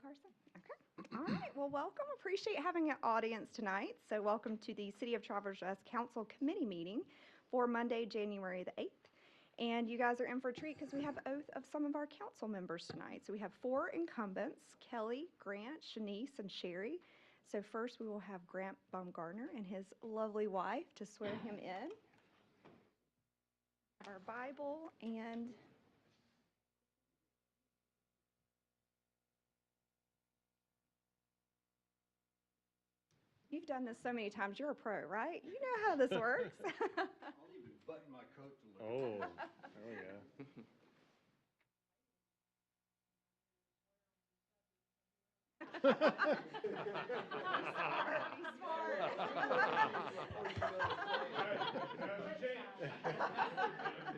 Carson? Okay. All right. Well, welcome. Appreciate having an audience tonight. So welcome to the City of Travelers Rest Council Committee meeting for Monday, January the 8th. And you guys are in for a treat because we have oath of some of our council members tonight. So we have 4 incumbents, Kelly, Grant, Shanice, and Sherry. So first we will have Grant Baumgartner and his lovely wife to swear him in. Our Bible and you've done this so many times. You're a pro, right? You know how this works. I'll even button my coat to look. Oh, there we go.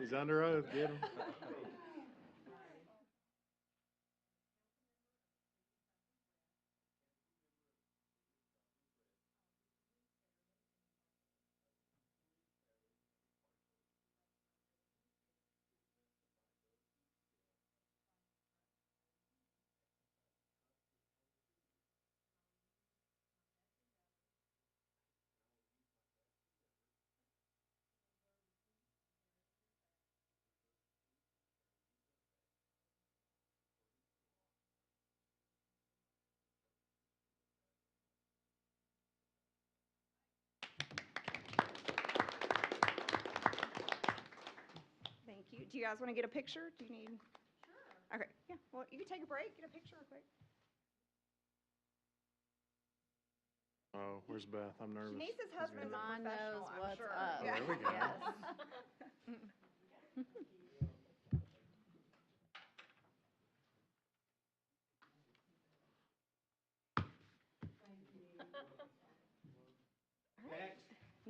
He's under oath, get him. Thank you. Do you guys want to get a picture? Do you need? Sure. Okay. Yeah. Well, you can take a break, get a picture real quick. Oh, where's Beth? I'm nervous. Shanice's husband's a Mom professional, knows I'm what's sure. up. Yeah. There we go. Yes.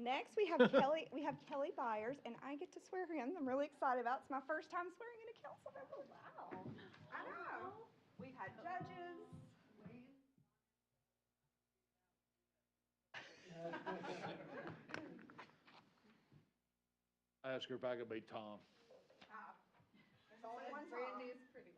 Next, we have Kelly. We have Kelly Byers, and I get to swear her in. I'm really excited about. It's my first time swearing in a council member. Wow! I know. We've had judges. I asked her if I could be Tom. There's only one Tom. Brandy's pretty.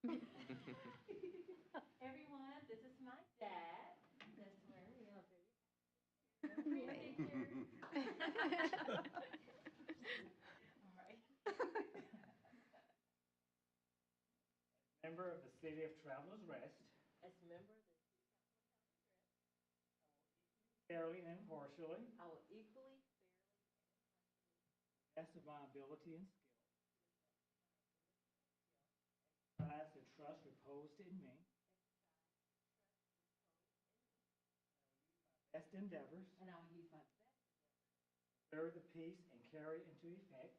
Thank you. Everyone, this is my dad. That's where we are very. All right. Member of the City of Travelers Rest, As member of the fairly and impartially, I will equally, best of my ability and skill, exercise the trust reposed in me, best endeavors, and I will use my best to preserve the peace and carry into effect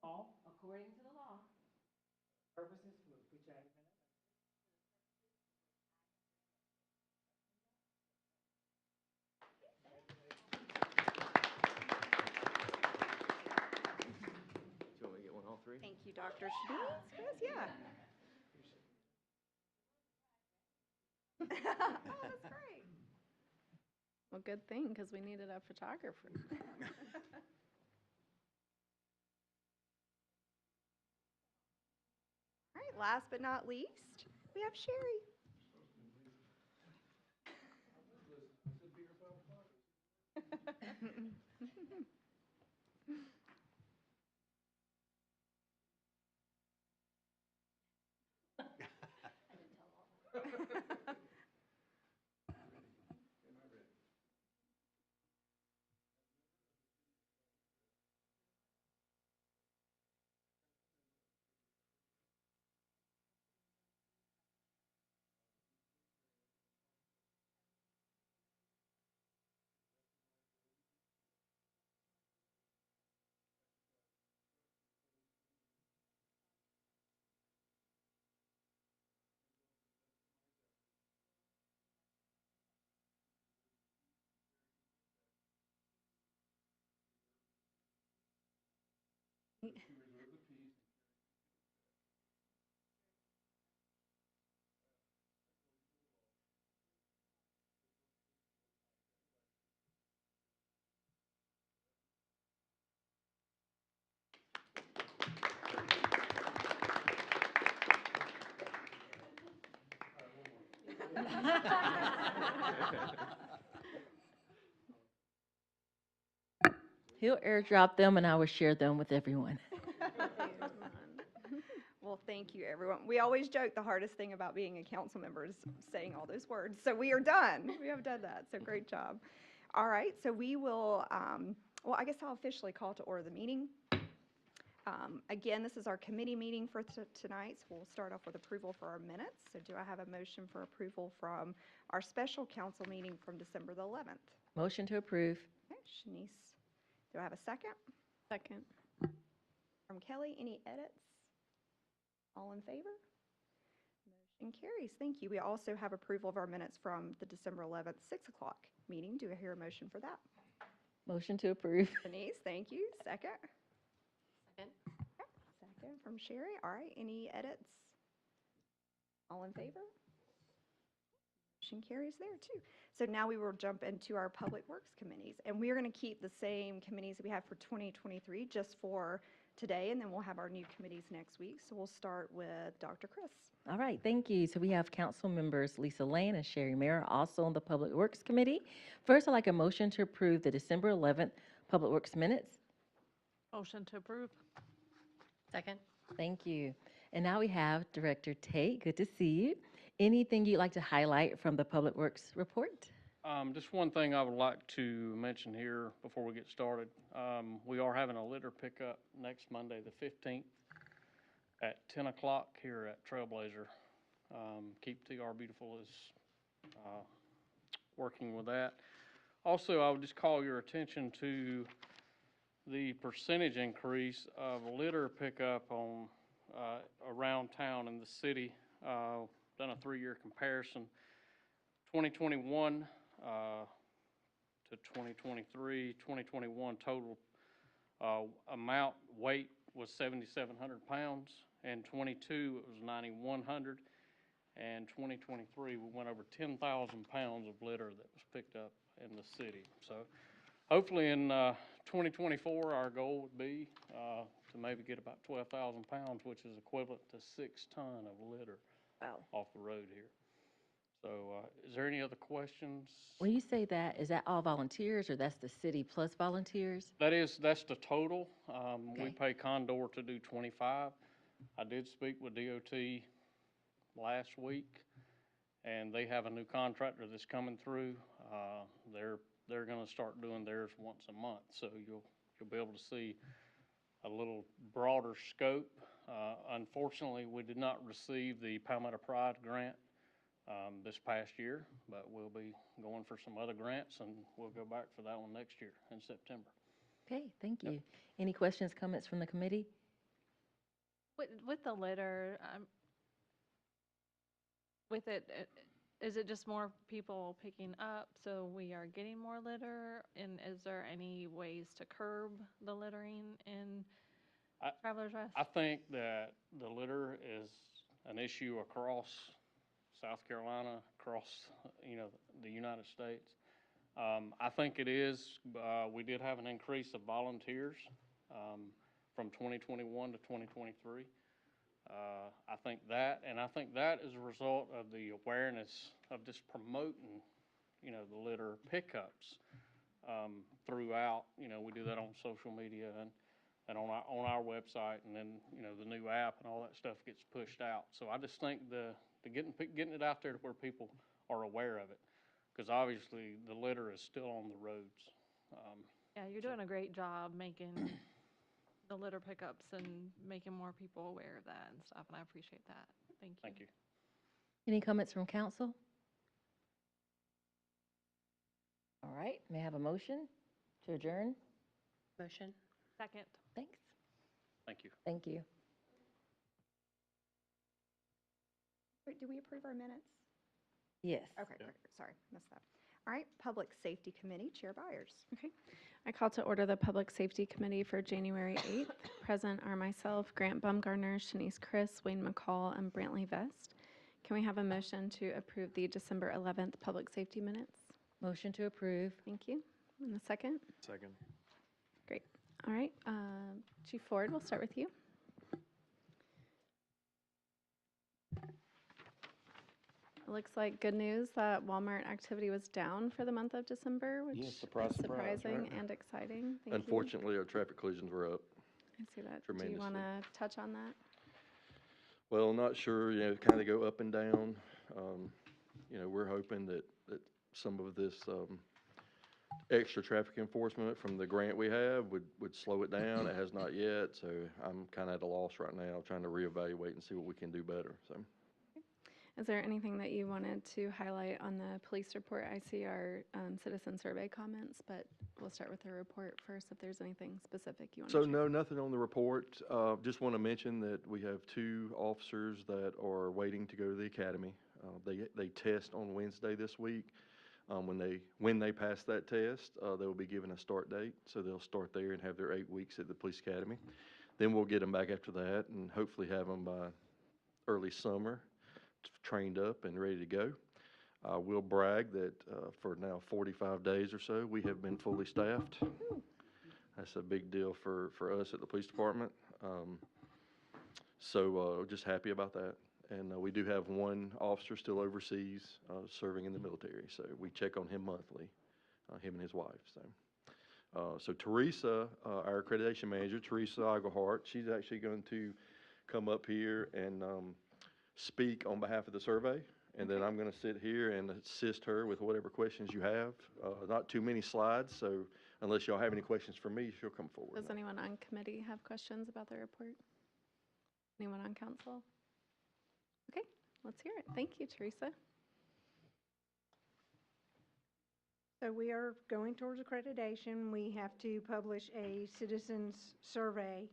all according to the law purposes for which I have been elected. Do you want me to get one, all three? Thank you, Dr. Shanice. Yes, yeah. Oh, that's great. Well, good thing, because we needed a photographer. All right, last but not least, we have Sherry. He'll airdrop them and I will share them with everyone. Well, thank you, everyone. We always joke the hardest thing about being a council member is saying all those words. So we are done. We have done that. So great job. All right, so we will, well, I guess I'll officially call to order the meeting. Again, this is our committee meeting for tonight, so we'll start off with approval for our minutes. So do I have a motion for approval from our special council meeting from December the 11th? Motion to approve. Okay, Shanice, do I have a second? Second. From Kelly, any edits? All in favor? Motion carries. Thank you. We also have approval of our minutes from the December 11th, 6 o'clock meeting. Do I hear a motion for that? Motion to approve. Denise, thank you. Second? Second. Second from Sherry. All right, any edits? All in favor? Motion carries there too. So now we will jump into our Public Works committees. And we are going to keep the same committees that we have for 2023 just for today, and then we'll have our new committees next week. So we'll start with Dr. Chris. All right, thank you. So we have council members Lisa Lane and Sherry Mayer also on the Public Works Committee. First, I'd like a motion to approve the December 11th Public Works minutes. Motion to approve. Second. Thank you. And now we have Director Tate. Good to see you. Anything you'd like to highlight from the Public Works report? Just one thing I would like to mention here before we get started. We are having a litter pickup next Monday, the 15th, at 10 o'clock here at Trailblazer. Keep TR Beautiful is working with that. Also, I would just call your attention to the percentage increase of litter pickup on around town in the city. Done a 3-year comparison. 2021 to 2023, 2021 total amount weight was 7,700 pounds, and 22 it was 9,100, and 2023 we went over 10,000 pounds of litter that was picked up in the city. So hopefully in 2024 our goal would be to maybe get about 12,000 pounds, which is equivalent to 6 tons of litter off the road here. So is there any other questions? When you say that, is that all volunteers or that's the city plus volunteers? That's the total. We Okay. pay Condor to do 25. I did speak with DOT last week, and they have a new contractor that's coming through. They're going to start doing theirs once a month, so you'll be able to see a little broader scope. Unfortunately, we did not receive the Palmetto Pride grant this past year, but we'll be going for some other grants, and we'll go back for that one next year in September. Okay, thank you. Any questions, comments from the committee? With the litter, with it, is it just more people picking up, so we are getting more litter? And is there any ways to curb the littering in Travelers Rest? I think that the litter is an issue across South Carolina, across, the United States. I think it is. We did have an increase of volunteers from 2021 to 2023. I think that is a result of the awareness of just promoting, the litter pickups throughout. We do that on social media and on our website, and then the new app and all that stuff gets pushed out. So I just think the getting it out there to where people are aware of it, because obviously the litter is still on the roads. Yeah, you're doing a great job making the litter pickups and making more people aware of that and stuff, and I appreciate that. Thank you. Thank you. Any comments from council? All right, may I have a motion to adjourn? Motion. Second. Thanks. Thank you. Thank you. Wait, do we approve our minutes? Yes. Okay, great. Sorry, missed that. All right, Public Safety Committee, Chair Byers. Okay. I call to order the Public Safety Committee for January 8th. Present are myself, Grant Bumgarner, Shanice Chris, Wayne McCall, and Brantley Vest. Can we have a motion to approve the December 11th Public Safety minutes? Motion to approve. Thank you. And a second? Second. Great. All right. Chief Ford, we'll start with you. It looks like good news that Walmart activity was down for the month of December, which Yeah, surprise, is surprise, surprising right? and exciting. Thank you. Unfortunately, our traffic collisions were up. I see that. Do you want to touch on that? Well, not sure, kind of go up and down. We're hoping that some of this extra traffic enforcement from the grant we have would slow it down. It has not yet, so I'm kind of at a loss right now, trying to reevaluate and see what we can do better, so. Is there anything that you wanted to highlight on the police report? I see our citizen survey comments, but we'll start with the report first if there's anything specific you want to So share. no, nothing on the report. Just want to mention that we have 2 officers that are waiting to go to the academy. They test on Wednesday this week. When they pass that test, they will be given a start date. So they'll start there and have their 8 weeks at the police academy. Then we'll get them back after that and hopefully have them by early summer, trained up and ready to go. We'll brag that for now 45 days or so, we have been fully staffed. That's a big deal for us at the police department. So just happy about that. And we do have 1 officer still overseas serving in the military. So we check on him monthly, him and his wife. So Teresa, our accreditation manager, Teresa Eigelhart, she's actually going to come up here and speak on behalf of the survey. And then I'm going to sit here and assist her with whatever questions you have. Not too many slides, so unless y'all have any questions for me, she'll come forward. Does anyone on committee have questions about the report? Anyone on council? Okay, let's hear it. Thank you, Teresa. So we are going towards accreditation. We have to publish a citizens survey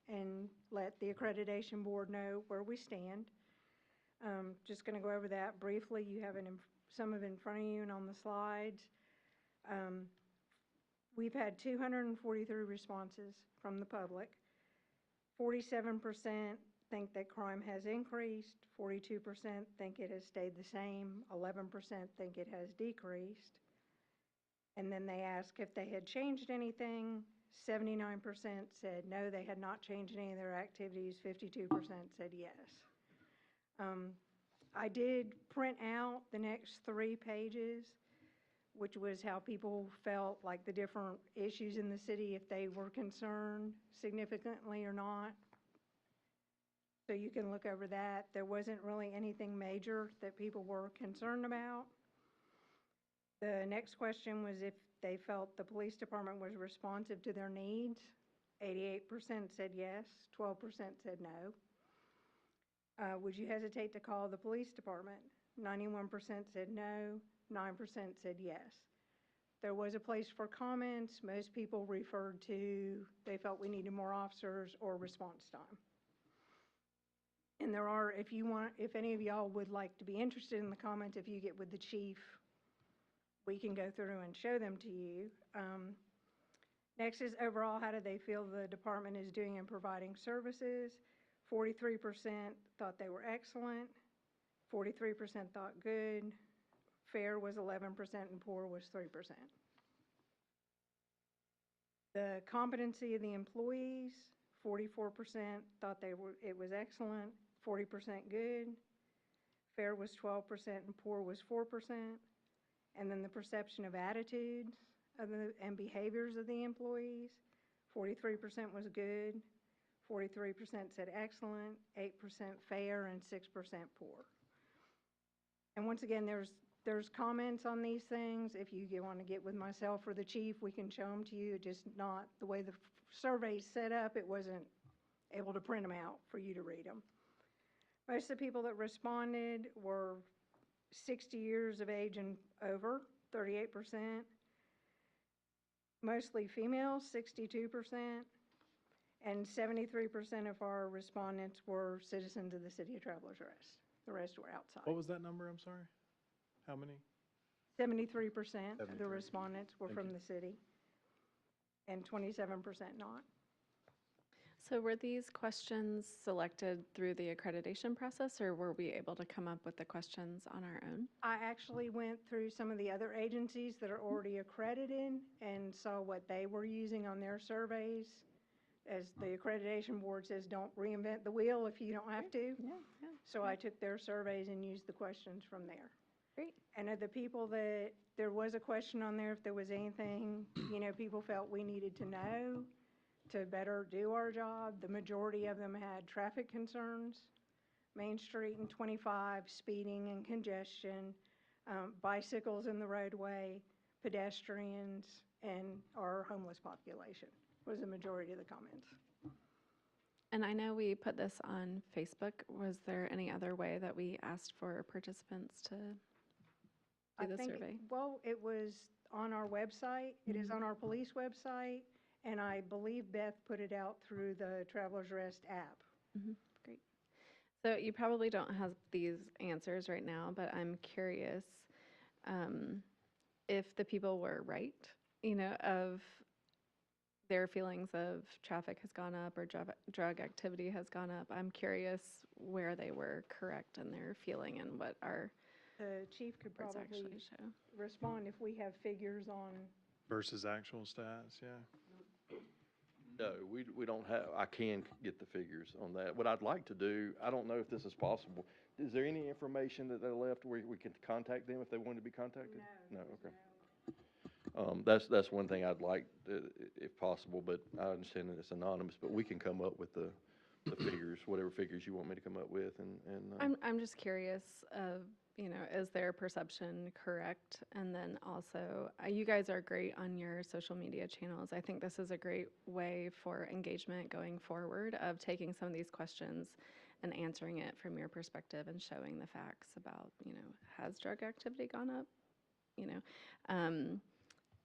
and let the accreditation board know where we stand. Just going to go over that briefly. You have some of it in front of you and on the slides. We've had 243 responses from the public. 47% think that crime has increased. 42% think it has stayed the same. 11% think it has decreased. And then they asked if they had changed anything. 79% said no, they had not changed any of their activities. 52% said yes. I did print out the next 3 pages, which was how people felt like the different issues in the city, if they were concerned significantly or not. So you can look over that. There wasn't really anything major that people were concerned about. The next question was if they felt the police department was responsive to their needs. 88% said yes, 12% said no. Would you hesitate to call the police department? 91% said no, 9% said yes. There was a place for comments. Most people referred to they felt we needed more officers or response time. And there are, if any of y'all would like to be interested in the comments, if you get with the chief, we can go through and show them to you. Next is overall, how do they feel the department is doing in providing services? 43% thought they were excellent. 43% thought good. Fair was 11% and poor was 3%. The competency of the employees, 44% thought it was excellent. 40% good. Fair was 12% and poor was 4%. And then the perception of attitudes and behaviors of the employees, 43% was good, 43% said excellent, 8% fair, and 6% poor. And once again, there's comments on these things. If you want to get with myself or the chief, we can show them to you, just not the way the survey's set up. It wasn't able to print them out for you to read them. Most of the people that responded were 60 years of age and over, 38%. Mostly females, 62%. And 73% of our respondents were citizens of the city of Travelers Rest. The rest were outside. What was that number? I'm sorry. How many? 73% of the 73. respondents were Thank from you. the city, and 27% not. So were these questions selected through the accreditation process, or were we able to come up with the questions on our own? I actually went through some of the other agencies that are already accredited and saw what they were using on their surveys. As the accreditation board says, don't reinvent the wheel if you don't have to. Yeah, So I took their surveys and used the questions from there. great. And of the people that, there was a question on there if there was anything, people felt we needed to know to better do our job. The majority of them had traffic concerns, Main Street and 25, speeding and congestion, bicycles in the roadway, pedestrians, and our homeless population was the majority of the comments. And I know we put this on Facebook. Was there any other way that we asked for participants to I do the think, survey? well, it was on our website. It is on our police website, and I believe Beth put it out through the Travelers Rest app. Great. So you probably don't have these answers right now, but I'm curious if the people were right, of their feelings of traffic has gone up or drug activity has gone up. I'm curious where they were correct in their feeling and what our The chief could reports probably actually show. respond if we have figures on, Versus actual stats, yeah. No, we don't have, I can get the figures on that. What I'd like to do, I don't know if this is possible. Is there any information that they left where we can contact them if they wanted to be contacted? No, okay. That's one thing I'd like, if possible, but I understand that it's anonymous, but we can come up with the figures, whatever figures you want me to come up with, and. I'm just curious of, is their perception correct? And then also, you guys are great on your social media channels. I think this is a great way for engagement going forward of taking some of these questions and answering it from your perspective and showing the facts about, has drug activity gone up?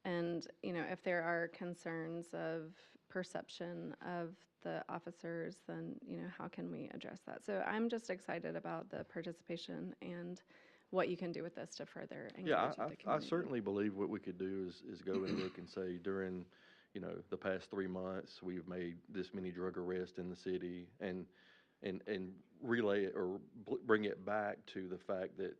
And, if there are concerns of perception of the officers, then, how can we address that? So I'm just excited about the participation and what you can do with this to further engage Yeah, with the community. I certainly believe what we could do is go and look and say during, the past 3 months, we've made this many drug arrests in the city and relay it or bring it back to the fact that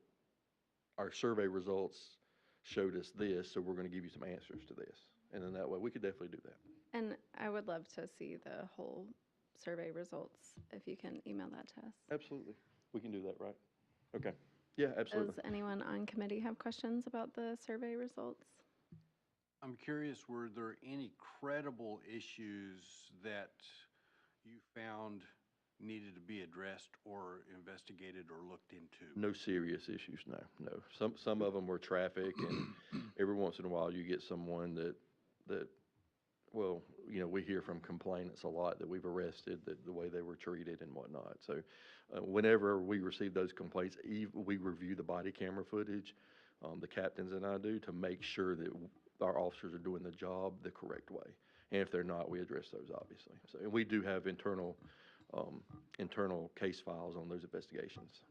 our survey results showed us this, so we're going to give you some answers to this. And then that way, we could definitely do that. And I would love to see the whole survey results, if you can email that to us. Absolutely. We can do that, right? Okay. Yeah, absolutely. Does anyone on committee have questions about the survey results? I'm curious, were there any credible issues that you found needed to be addressed or investigated or looked into? No serious issues, no. Some of them were traffic, and every once in a while, you get someone that well, we hear from complainants a lot that we've arrested, that the way they were treated and whatnot. So whenever we receive those complaints, we review the body camera footage, the captains and I do, to make sure that our officers are doing the job the correct way. And if they're not, we address those, obviously. So, and we do have internal case files on those investigations.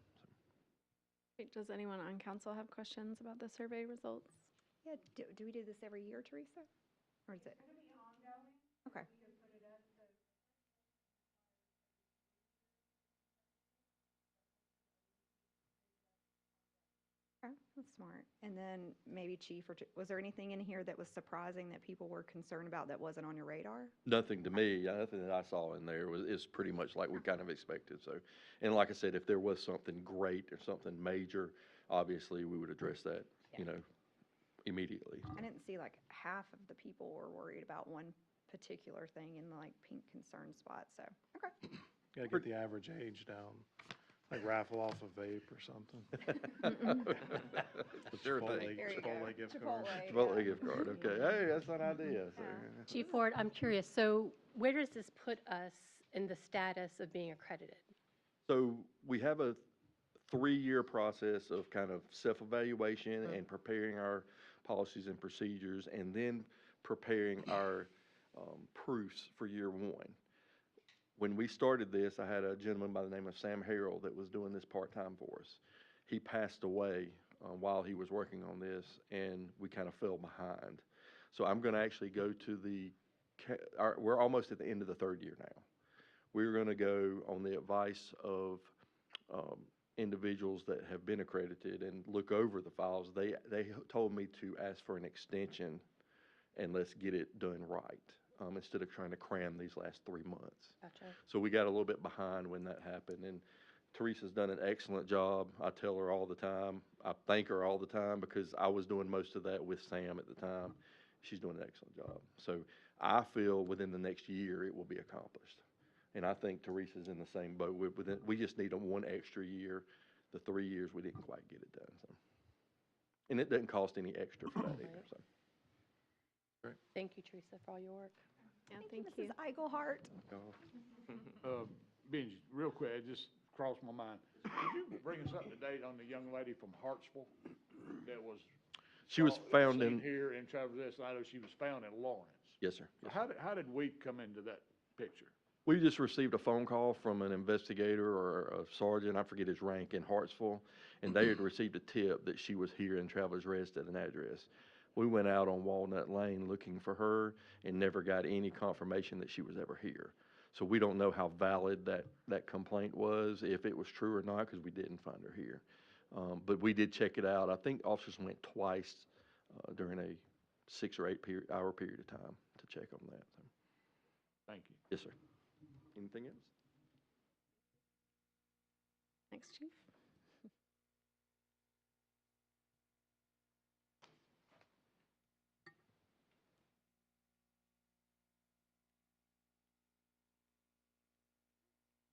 Great. Does anyone on council have questions about the survey results? Yeah, do we do this every year, Teresa? Or is it? Okay. Okay, that's smart. And then maybe Chief, was there anything in here that was surprising that people were concerned about that wasn't on your radar? Nothing to me, nothing that I saw in there is pretty much like we kind of expected. So, and like I said, if there was something great or something major, obviously we would address that, immediately. I didn't see like half of the people were worried about one particular thing in the like pink concern spot, so, okay. Gotta get the average age down, like raffle off a vape or something. Sure Chipotle- thing. There you go. Chipotle gift card. Chipotle gift card, okay. Hey, that's an idea. So. Chief Ford, I'm curious, so where does this put us in the status of being accredited? So we have a 3-year process of kind of self-evaluation and preparing our policies and procedures, and then preparing our proofs for year 1. When we started this, I had a gentleman by the name of Sam Harrell that was doing this part-time for us. He passed away while he was working on this, and we kind of fell behind. So I'm going to actually go to we're almost at the end of the third year now. We're going to go on the advice of individuals that have been accredited and look over the files. They told me to ask for an extension and let's get it done right, instead of trying to cram these last 3 months. Gotcha. So we got a little bit behind when that happened, and Teresa's done an excellent job. I tell her all the time. I thank her all the time because I was doing most of that with Sam at the time. She's doing an excellent job. So I feel within the next year it will be accomplished. And I think Teresa's in the same boat. We just need one extra year. The 3 years, we didn't quite get it done. So. And it doesn't cost any extra for that either. So. Thank you, Teresa, for all your work. Yeah, thank you. Mrs. Eichelhart. Benji, real quick, it just crossed my mind. Could you bring us up to date on the young lady from Hartsville that was? She was found seen in. here in Traverse. I know she was found in Lawrence. Yes, sir. Yes, sir. How did we come into that picture? We just received a phone call from an investigator or a sergeant, I forget his rank, in Hartsville, and they had received a tip that she was here in Travelers Rest at an address. We went out on Walnut Lane looking for her and never got any confirmation that she was ever here. So we don't know how valid that complaint was, if it was true or not, because we didn't find her here. But we did check it out. I think officers went twice during a 6 or 8 hour period of time to check on that. So. Thank you. Yes, sir. Anything else? Thanks, Chief.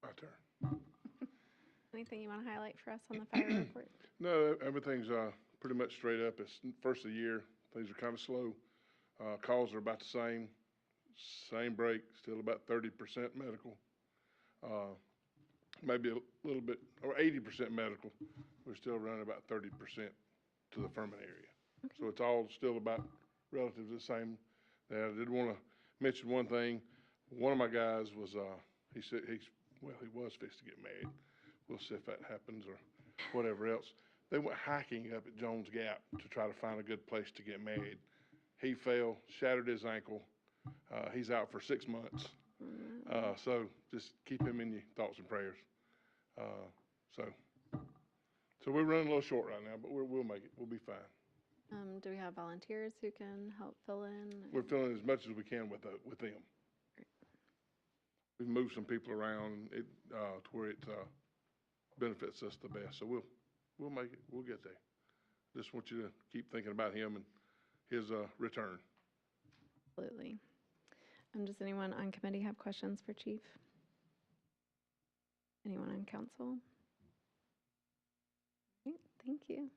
My turn. Anything you want to highlight for us on the fire report? No, everything's pretty much straight up. It's first of the year. Things are kind of slow. Calls are about the same break, still about 30% medical. Maybe a little bit, or 80% medical. We're still running about 30% to the Furman area. Okay. So it's all still about relatively the same. Now, I did want to mention one thing. One of my guys was, he was fixed to get married. We'll see if that happens or whatever else. They went hiking up at Jones Gap to try to find a good place to get married. He fell, shattered his ankle. He's out for 6 months. So just keep him in your thoughts and prayers. So we're running a little short right now, but we'll make it. We'll be fine. Do we have volunteers who can help fill in? We're filling as much as we can with them. We've moved some people around to where it benefits us the best. So we'll make it. We'll get there. Just want you to keep thinking about him and his return. Absolutely. Does anyone on committee have questions for Chief? Anyone on council? Great, thank you.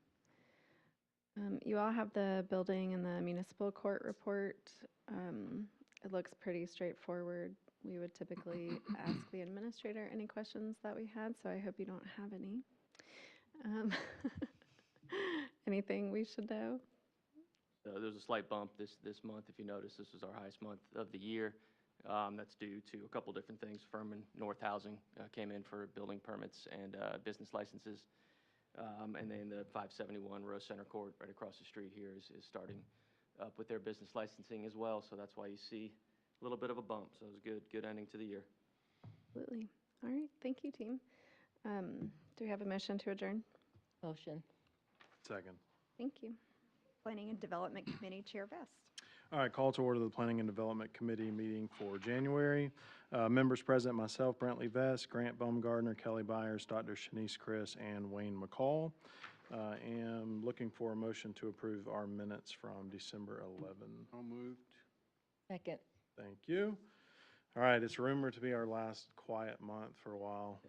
You all have the building and the municipal court report. It looks pretty straightforward. We would typically ask the administrator any questions that we had, so I hope you don't have any. Anything we should know? There's a slight bump this month. If you notice, this was our highest month of the year. That's due to a couple different things. Furman North Housing came in for building permits and business licenses. And then the 571 Rose Center Court right across the street here is starting up with their business licensing as well. So that's why you see a little bit of a bump. So it was good ending to the year. Absolutely. All right, thank you, team. Do we have a motion to adjourn? Motion. Second. Thank you. Planning and Development Committee Chair Vest. All right, call to order the Planning and Development Committee meeting for January. Members present, myself, Brantley Vest, Grant Baumgardner, Kelly Byers, Dr. Shanice Chris, and Wayne McCall. Am looking for a motion to approve our minutes from December 11. So moved. Second. Thank you. All right, it's rumored to be our last quiet month for a while.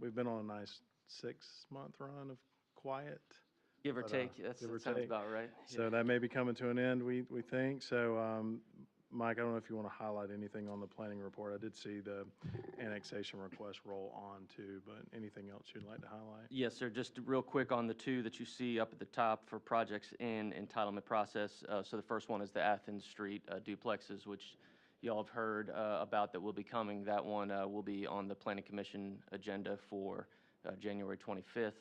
We've been on a nice 6-month run of quiet. Give or But, take, that give or sounds take. about right. So that may be coming to an end, we think. So, Mike, I don't know if you want to highlight anything on the planning report. I did see the annexation request roll on too, but anything else you'd like to highlight? Yes, sir. Just real quick on the two that you see up at the top for projects in entitlement process. So the first one is the Athens Street duplexes, which y'all have heard about that will be coming. That one will be on the Planning Commission agenda for January 25th.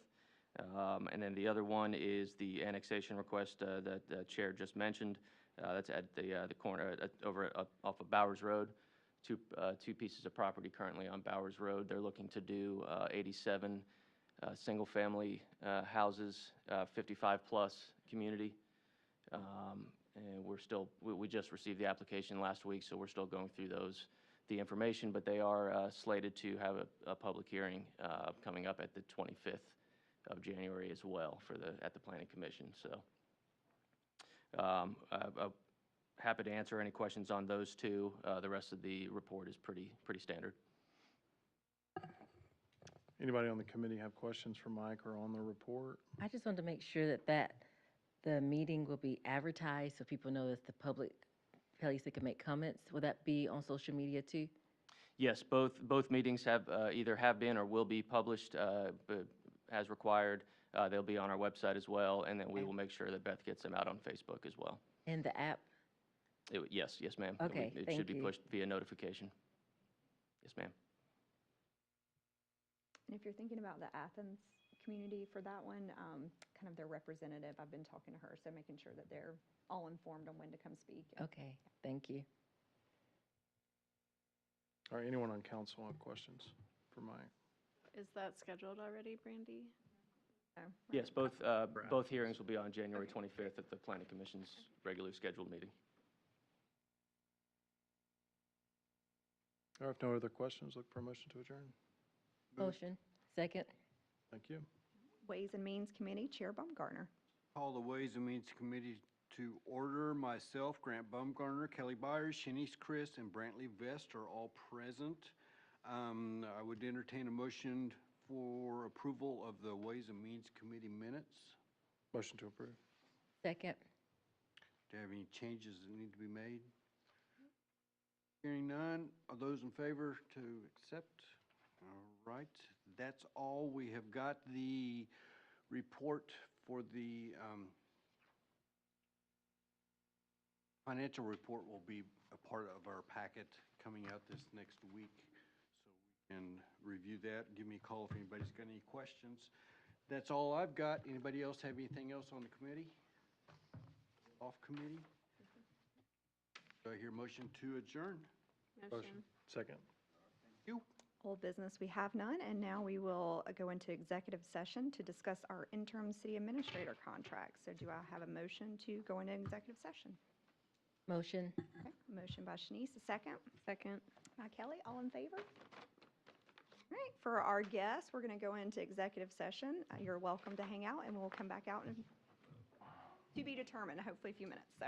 And then the other one is the annexation request that the Chair just mentioned. That's at the corner, off of Bowers Road. Two pieces of property currently on Bowers Road. They're looking to do 87 single-family houses, 55-plus community. And we just received the application last week, so we're still going through the information, but they are slated to have a public hearing coming up at the 25th of January as well at the Planning Commission. So I'm happy to answer any questions on those two. The rest of the report is pretty standard. Anybody on the committee have questions for Mike or on the report? I just wanted to make sure that the meeting will be advertised so people know that the public place they can make comments. Will that be on social media too? Yes, both meetings either have been or will be published as required. They'll be on our website as well, and then we will make sure that Beth gets them out on Facebook as well. And the app? Yes, ma'am. Okay, It thank should be you. pushed via notification. Yes, ma'am. And if you're thinking about the Athens community for that one, kind of their representative, I've been talking to her, so making sure that they're all informed on when to come speak. Okay, thank you. All right, anyone on council have questions for Mike? Is that scheduled already, Brandy? So, Yes, both hearings will be on January 25th at the Planning Commission's regularly scheduled meeting. All right, if no other questions, look for a motion to adjourn. Motion. Second. Thank you. Ways and Means Committee, Chair Baumgartner. Call the Ways and Means Committee to order. Myself, Grant Baumgartner, Kelly Byers, Shanice Chris, and Brantley Vest are all present. I would entertain a motion for approval of the Ways and Means Committee minutes. Motion to approve. Second. Do you have any changes that need to be made? Hearing none, are those in favor to accept? All right, that's all. We have got the report for the financial report will be a part of our packet coming out this next week. So we can review that. Give me a call if anybody's got any questions. That's all I've got. Anybody else have anything else on the committee? Off committee? Do I hear motion to adjourn? Motion. Second. You? Old business, we have none, and now we will go into executive session to discuss our interim city administrator contract. So do I have a motion to go into executive session? Motion. Okay, motion by Shanice, a second. Second. By Kelly, all in favor? All right, for our guests, we're going to go into executive session. You're welcome to hang out, and we'll come back out in to be determined, hopefully a few minutes. So.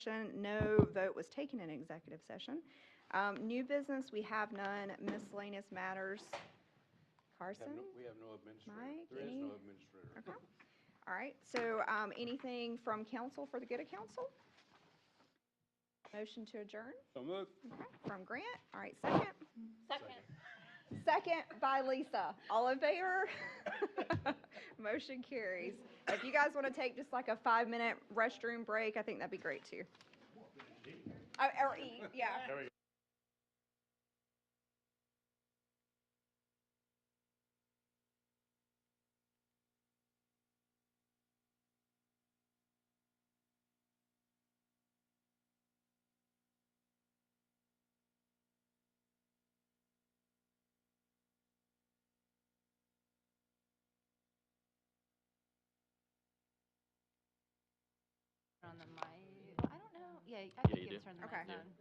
No vote was taken in executive session. New business, we have none. Miscellaneous matters. Carson? We have no administrator. Mike, There is any- no administrator. Okay. All right, so anything from council for the good of council? Motion to adjourn? So moved. Okay, from Grant. All right, second. Second. Second by Lisa. All in favor? Motion carries. If you guys want to take just like a 5-minute restroom break, I think that'd be great too. Or eat, yeah. On the mic. I don't know. Yeah, I Yeah, think you you can do. turn the Okay. mic on.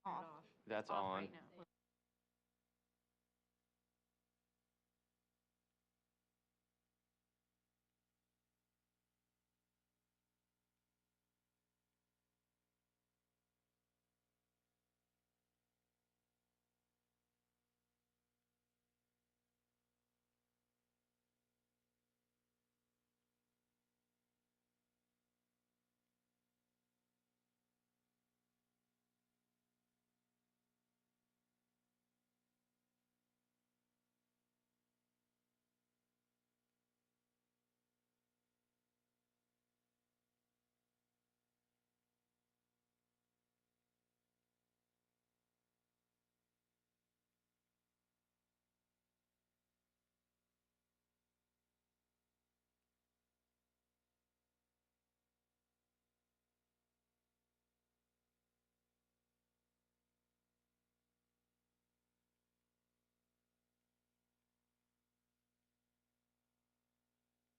Off. That's Off on. right now.